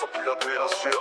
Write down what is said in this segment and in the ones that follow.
ça pue la buée, bien sûr.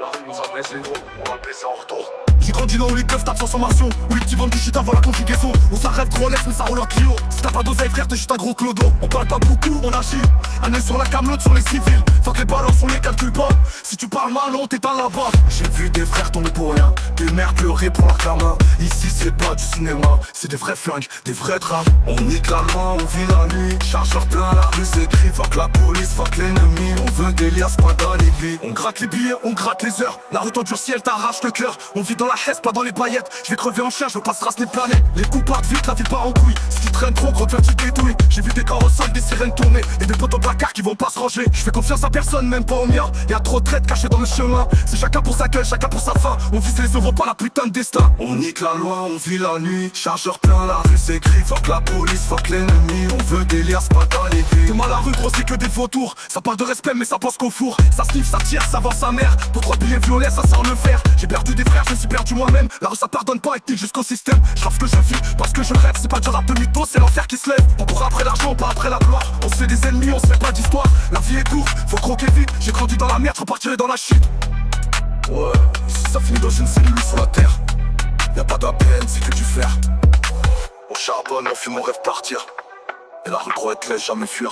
La rue nous a baissé gros, on va baisser en retour. J'ai grandi là où les keufs tapent sans sommation, où les petits vendent du shit avant la conjugaison, où ça rêve trop laisse mais ça roule en Clio. Si t'as pas d'oseille frère t'es juste un gros clodo. On parle pas beaucoup, on agit. Un œil sur la camelote, sur les civils. Faut que les balances on les calcule pas. Si tu parles mal on t'éteint là-bas. J'ai vu des frères tomber pour rien, des mères pleurer pour leur karma. Ici c'est pas du cinéma, c'est des vrais flingues, des vrais drames. On nique la loi, on vit la nuit. Chargeur plein, la rue s'écrit. Fuck la police, fuck l'ennemi. On veut des liasses, pas d'alibi. On gratte les billets, on gratte les heures. La rue t'endurcit, elle t'arrache le cœur. On vit dans la hesse, pas dans les paillettes. Je vais crever en chien, je veux pas se raser les planètes. Les coups partent vite, la vie part en couille. Si tu traînes trop, gros, tu détouilles. J'ai vu des carrosses, des sirènes tourner. Et des potes au placard qui vont pas se ranger. Je fais confiance à personne, même pas au mien. Y'a trop de traîtres cachées dans le chemin. C'est chacun pour sa gueule, chacun pour sa faim. On vise les euros, pas la putain de destin. On nique la loi, on vit la nuit. Chargeur plein, la rue s'écrit. Fuck la police, fuck l'ennemi. On veut des liasses, pas d'alibi. T'es mal à la rue, gros, c'est que des vautours. Ça parle de respect, mais ça pense qu'au four. Ça sniffe, ça tire, ça vend sa mère. Pour 3 billets violets, ça sort le fer. J'ai perdu des frères, je me suis perdu moi-même. La rue ça pardonne pas, est jusqu'au système. Je rêve ce que je vis, parce que je rêve. C'est pas du rap de mytho, c'est l'enfer qui se lève. On court après l'argent, pas après la gloire. On se fait des ennemis, on se fait pas d'histoire. La vie est courte, faut croquer vite. J'ai grandi dans la merde, je repartirai dans la shit. Ouais, si ça finit dans une cellule sur la terre, y'a pas d'APN, c'est que du fer. On charbonne, on fume, on rêve partir. Et la rue gros, elle te laisse jamais fuir.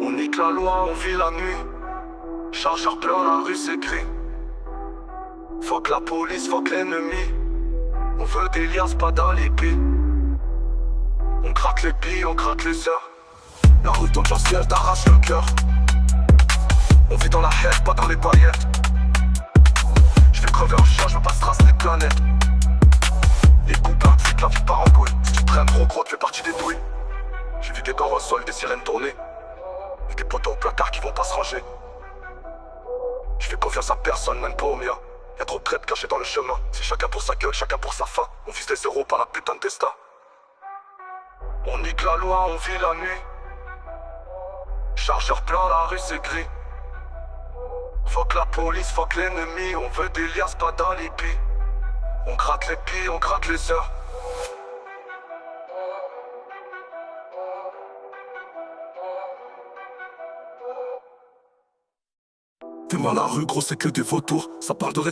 On nique la loi, on vit la nuit. Chargeur plein, la rue s'écrit. Fuck la police, fuck l'ennemi. On veut des liasses, pas d'alibi. On gratte les billes, on gratte les heures. La rue dans le ciel t'arrache le cœur. On vit dans la haine, pas dans les paillettes. Je vais crever en chien, je veux pas se tracer les planètes. Les coups partent vite, la vie part en couille. Si tu traînes trop gros, tu fais partie des douilles. J'ai vu des corps au sol, des sirènes tourner. Et des poteaux au placard qui vont pas se ranger. Je fais confiance à personne, même pas au mien. Y'a trop de traîtres cachés dans le chemin. C'est chacun pour sa gueule, chacun pour sa faim. On vise les euros, pas la putain de destin. On nique la loi, on vit la nuit. Chargeur plein, la rue c'est gris. Fuck la police, fuck l'ennemi. On veut des liasses, pas d'alibi. On gratte les billes, on gratte les heures. T'es mal à la rue, gros, c'est que des vautours. Ça parle de